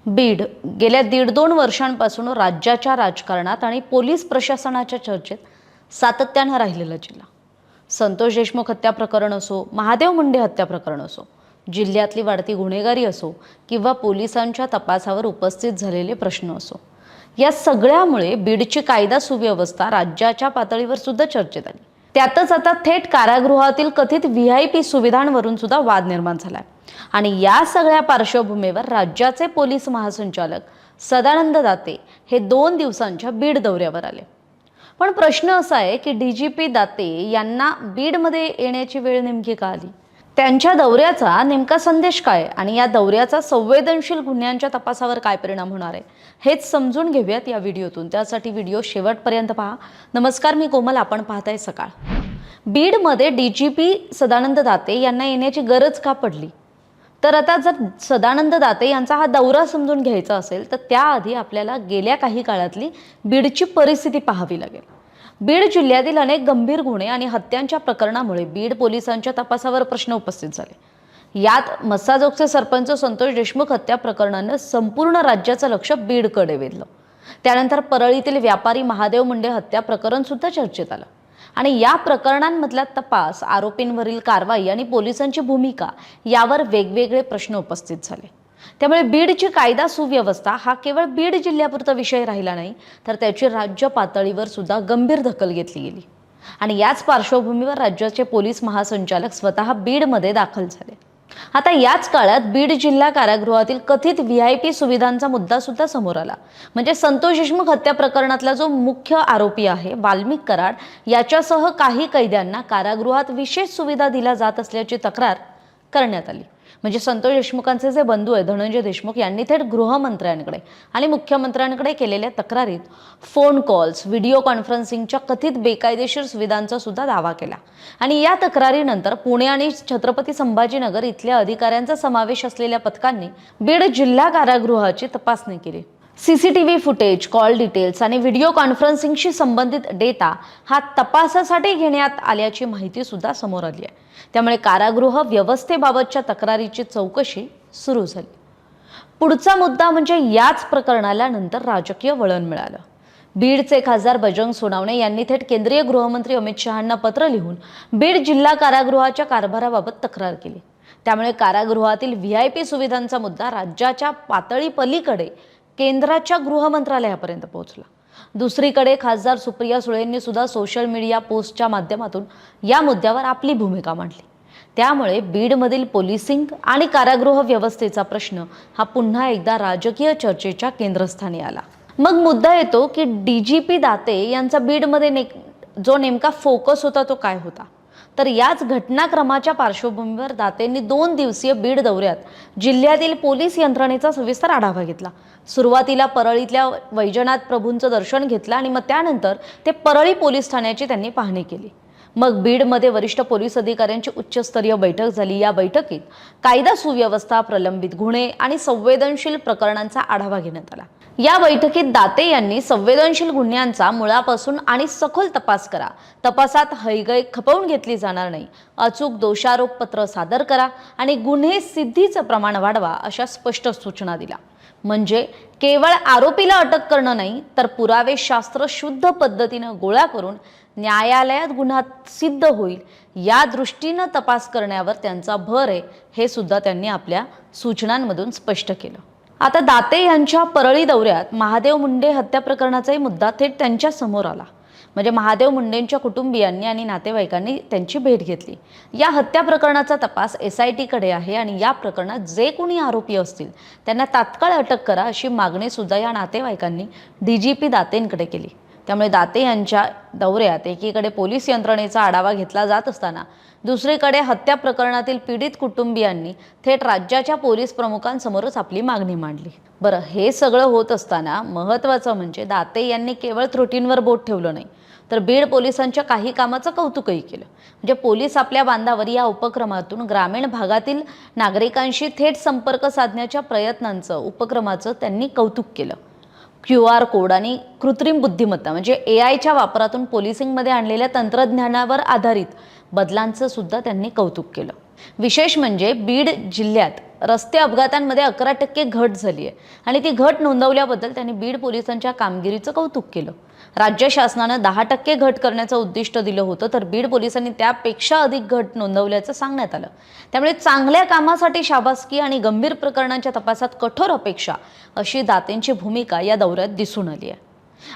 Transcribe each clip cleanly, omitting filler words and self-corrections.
बीड गेल्या 1.5-2 वर्षांपासून राज्याच्या राजकारणात आणि पोलीस प्रशासनाच्या चर्चेत सातत्याने राहिलेला जिल्हा. संतोष देशमुख हत्या प्रकरण असो, महादेव मुंडे हत्या प्रकरण असो, जिल्ह्यातली वाढती गुन्हेगारी असो किंवा पोलिसांच्या तपासावर उपस्थित झालेले प्रश्न असो, या सगळ्यामुळे बीडची कायदा सुव्यवस्था राज्याच्या पातळीवर सुद्धा चर्चेत आली. त्यातच आता थेट कारागृहातील कथित व्हीआयपी सुविधांवरून सुद्धा वाद निर्माण झालाय. आणि या सगळ्या पार्श्वभूमीवर राज्याचे पोलीस महासंचालक सदानंद दाते हे 2 दिवसांच्या बीड दौऱ्यावर आले. पण प्रश्न असा आहे की डीजीपी दाते यांना बीडमध्ये येण्याची वेळ नेमकी का आली? त्यांच्या दौऱ्याचा नेमका संदेश काय आणि या दौऱ्याचा संवेदनशील गुन्ह्यांच्या तपासावर काय परिणाम होणार आहे हेच समजून घेऊयात या व्हिडिओतून. त्यासाठी व्हिडिओ शेवटपर्यंत पहा. नमस्कार, मी कोमल, आपण पाहताय सकाळ. बीडमध्ये डीजीपी सदानंद दाते यांना येण्याची गरज का पडली? तर आता जर सदानंद दाते यांचा हा दौरा समजून घ्यायचा असेल तर त्याआधी आपल्याला गेल्या काही काळातली बीडची परिस्थिती पाहावी लागेल. बीड जिल्ह्यातील अनेक गंभीर गुन्हे आणि हत्यांच्या प्रकरणामुळे बीड पोलिसांच्या तपासावर प्रश्न उपस्थित झाले. यात मस्साजोगचे सरपंच संतोष देशमुख हत्या प्रकरणानं संपूर्ण राज्याचं लक्ष बीडकडे वेधलं. त्यानंतर परळीतील व्यापारी महादेव मुंडे हत्या प्रकरण सुद्धा चर्चेत आलं. आणि या प्रकरणांमधला तपास, आरोपींवरील कारवाई आणि पोलिसांची भूमिका यावर वेगवेगळे प्रश्न उपस्थित झाले. त्यामुळे बीडची कायदा सुव्यवस्था हा केवळ बीड जिल्ह्यापुरता विषय राहिला नाही, तर त्याची राज्य पातळीवर सुद्धा गंभीर दखल घेतली गेली. आणि याच पार्श्वभूमीवर राज्याचे पोलीस महासंचालक स्वतः बीडमध्ये दाखल झाले. आता याच काळात बीड जिल्हा कारागृहातील कथित व्हीआयपी सुविधांचा मुद्दा सुद्धा समोर आला. म्हणजे संतोष देशमुख हत्या प्रकरणातला जो मुख्य आरोपी आहे वाल्मिक कराड याच्यासह काही कैद्यांना कारागृहात विशेष सुविधा दिल्या जात असल्याची तक्रार करण्यात आली. म्हणजे संतोष देशमुखांचे जे बंधू आहे धनंजय देशमुख यांनी थेट गृहमंत्र्यांकडे आणि मुख्यमंत्र्यांकडे केलेल्या तक्रारीत फोन कॉल्स, व्हिडिओ कॉन्फरन्सिंगच्या कथित बेकायदेशीर सुविधांचा सुद्धा दावा केला. आणि या तक्रारीनंतर पुणे आणि छत्रपती संभाजीनगर इथल्या अधिकाऱ्यांचा समावेश असलेल्या पथकांनी बीड जिल्हा कारागृहाची तपासणी केली. सीसीटीव्ही फुटेज, कॉल डिटेल्स आणि व्हिडिओ कॉन्फरन्सिंगशी संबंधित डेटा हा तपासासाठी घेण्यात आल्याची माहिती सुद्धा समोर आली आहे. त्यामुळे कारागृह व्यवस्थेबाबतच्या तक्रारीची चौकशी सुरू झाली. पुढचा मुद्दा म्हणजे याच प्रकरणाला नंतर राजकीय वळण मिळालं. बीडचे खासदार बजरंग सोनवणे यांनी थेट केंद्रीय गृहमंत्री अमित शहांना पत्र लिहून बीड जिल्हा कारागृहाच्या कारभाराबाबत तक्रार केली. त्यामुळे कारागृहातील व्हीआयपी सुविधांचा मुद्दा राज्याच्या पातळी पलीकडे केंद्राच्या गृह मंत्रालयापर्यंत पोहोचला. दुसरीकडे खासदार सुप्रिया सुळेंनी सुद्धा सोशल मीडिया पोस्टच्या माध्यमातून या मुद्द्यावर आपली भूमिका मांडली. त्यामुळे बीडमधील पोलिसिंग आणि कारागृह व्यवस्थेचा प्रश्न हा पुन्हा एकदा राजकीय चर्चेच्या केंद्रस्थानी आला. मग मुद्दा येतो की डीजीपी दाते यांचा बीडमध्ये जो नेमका फोकस होता तो काय होता? तर याच घटनाक्रमाच्या पार्श्वभूमीवर दातेंनी 2 दिवसीय बीड दौऱ्यात जिल्ह्यातील पोलीस यंत्रणेचा सविस्तर आढावा घेतला. सुरुवातीला परळीतल्या वैजनाथ प्रभूंचं दर्शन घेतलं आणि मग त्यानंतर ते परळी पोलीस ठाण्याची त्यांनी पाहणी केली. मग बीडमध्ये वरिष्ठ पोलीस अधिकाऱ्यांची उच्चस्तरीय बैठक झाली. या बैठकीत कायदा सुव्यवस्था, प्रलंबित गुन्हे आणि संवेदनशील प्रकरणांचा आढावा घेण्यात आला. या बैठकीत दाते यांनी संवेदनशील गुन्ह्यांचा मुळापासून आणि सखोल तपास करा, तपासात हयगय खपवून घेतली जाणार नाही, अचूक दोषारोप पत्र सादर करा आणि गुन्हे सिद्धीचं प्रमाण वाढवा अशा स्पष्ट सूचना दिल्या. म्हणजे केवळ आरोपीला अटक करणं नाही, तर पुरावे शास्त्र शुद्ध पद्धतीनं गोळा करून न्यायालयात गुन्हा सिद्ध होईल या दृष्टीनं तपास करण्यावर त्यांचा भर आहे, हे सुद्धा त्यांनी आपल्या सूचनांमधून स्पष्ट केलं. आता दाते यांच्या परळी दौऱ्यात महादेव मुंडे हत्या प्रकरणाचाही मुद्दा थेट त्यांच्या समोर आला. म्हणजे महादेव मुंडेंच्या कुटुंबियांनी आणि नातेवाईकांनी त्यांची भेट घेतली. या हत्या प्रकरणाचा तपास SIT कडे आहे आणि या प्रकरणात जे कोणी आरोपी असतील त्यांना तात्काळ अटक करा अशी मागणी सुद्धा या नातेवाईकांनी डीजीपी दातेंकडे केली. त्यामुळे दाते यांच्या दौऱ्यात एकीकडे पोलीस यंत्रणेचा आढावा घेतला जात असताना दुसरीकडे हत्या प्रकरणातील पीडित कुटुंबियांनी थेट राज्याच्या पोलीस प्रमुखांसमोरच आपली मागणी मांडली. बरं, हे सगळं होत असताना महत्त्वाचं म्हणजे दाते यांनी केवळ त्रुटींवर बोट ठेवलं नाही, तर बीड पोलिसांच्या काही कामाचं कौतुकही केलं. म्हणजे पोलीस आपल्या बांधावर या उपक्रमातून ग्रामीण भागातील नागरिकांशी थेट संपर्क साधण्याच्या प्रयत्नांचं, उपक्रमाचं त्यांनी कौतुक केलं. QR कोड आणि कृत्रिम बुद्धिमत्ता म्हणजे AIच्या वापरातून पोलिसिंगमध्ये आणलेल्या तंत्रज्ञानावर आधारित बदलांचं सुद्धा त्यांनी कौतुक केलं. विशेष म्हणजे बीड जिल्ह्यात रस्ते अपघातांमध्ये 11% घट झाली आहे आणि ती घट नोंदवल्याबद्दल त्यांनी बीड पोलिसांच्या कामगिरीचं कौतुक केलं. राज्य शासनानं 10% घट करण्याचं उद्दिष्ट दिलं होतं, तर बीड पोलिसांनी त्यापेक्षा अधिक घट नोंदवल्याचं सांगण्यात आलं. त्यामुळे चांगल्या कामासाठी शाबासकी आणि गंभीर प्रकरणांच्या तपासात कठोर अपेक्षा अशी दातेंची भूमिका या दौऱ्यात दिसून आली आहे.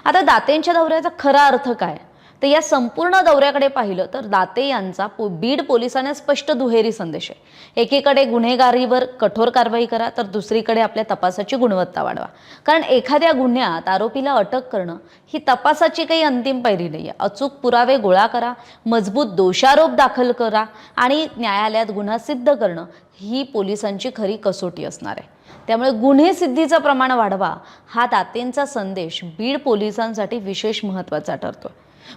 आता दातेंच्या दौऱ्याचा खरा अर्थ काय, तर या संपूर्ण दौऱ्याकडे पाहिलं तर दाते यांचा बीड पोलिसांना स्पष्ट दुहेरी संदेश आहे. एकीकडे गुन्हेगारीवर कठोर कारवाई करा, तर दुसरीकडे आपल्या तपासाची गुणवत्ता वाढवा. कारण एखाद्या गुन्ह्यात आरोपीला अटक करणं ही तपासाची काही अंतिम पायरी नाही आहे. अचूक पुरावे गोळा करा, मजबूत दोषारोप दाखल करा आणि न्यायालयात गुन्हा सिद्ध करणं ही पोलिसांची खरी कसोटी असणार आहे. त्यामुळे गुन्हे सिद्धीचं प्रमाण वाढवा हा दातेंचा संदेश बीड पोलिसांसाठी विशेष महत्त्वाचा ठरतो.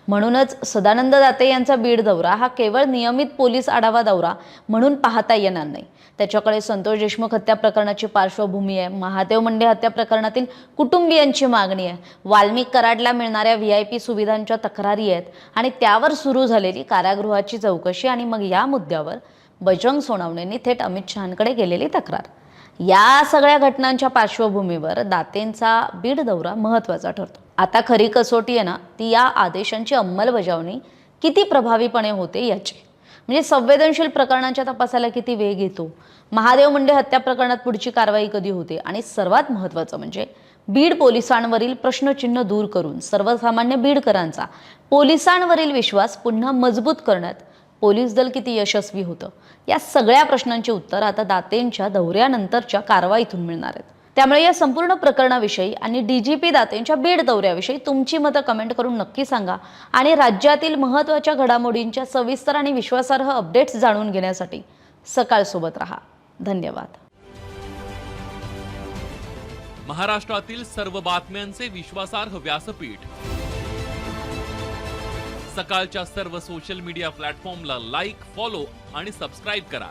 म्हणूनच सदानंद दाते यांचा बीड दौरा हा केवळ नियमित पोलीस आढावा दौरा म्हणून पाहता येणार नाही. त्याच्याकडे संतोष देशमुख हत्या प्रकरणाची पार्श्वभूमी आहे, महादेव मुंडे हत्या प्रकरणातील कुटुंबियांची मागणी आहे, वाल्मिक कराडला मिळणाऱ्या VIP सुविधांच्या तक्रारी आहेत आणि त्यावर सुरू झालेली कारागृहाची चौकशी आणि मग या मुद्द्यावर बजरंग सोनवणेंनी थेट अमित शहांकडे केलेली तक्रार. या सगळ्या घटनांच्या पार्श्वभूमीवर दातेंचा बीड दौरा महत्त्वाचा ठरतो. आता खरी कसोटी आहे ना, ती या आदेशांची अंमलबजावणी किती प्रभावीपणे होते याची. म्हणजे संवेदनशील प्रकरणांच्या तपासाला किती वेग येतो, महादेव मुंडे हत्या प्रकरणात पुढची कारवाई कधी होते आणि सर्वात महत्त्वाचं म्हणजे बीड पोलिसांवरील प्रश्नचिन्ह दूर करून सर्वसामान्य बीडकरांचा पोलिसांवरील विश्वास पुन्हा मजबूत करण्यात पोलीस दल किती यशस्वी होतं. या सगळ्या प्रश्नांची उत्तर आता दातेंच्या दौऱ्यानंतरच्या कारवाईतून मिळणार आहेत. त्यामुळे या संपूर्ण प्रकरणाविषयी आणि DGP दातेंच्या बीड दौऱ्याविषयी तुमची मतं कमेंट करून नक्की सांगा आणि राज्यातील महत्त्वाच्या घडामोडींच्या सविस्तर आणि विश्वासार्ह अपडेट्स जाणून घेण्यासाठी सकाळ सोबत राहा. धन्यवाद. महाराष्ट्रातील सर्व बातम्यांचे विश्वासार्ह व्यासपीठ सकाळच्या सर्व सोशल मीडिया प्लॅटफॉर्मला लाईक, फॉलो आणि सबस्क्राईब करा.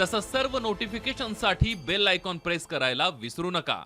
तसंच सर्व नोटिफिकेशनसाठी बेल आयकॉन प्रेस करायला विसरू नका.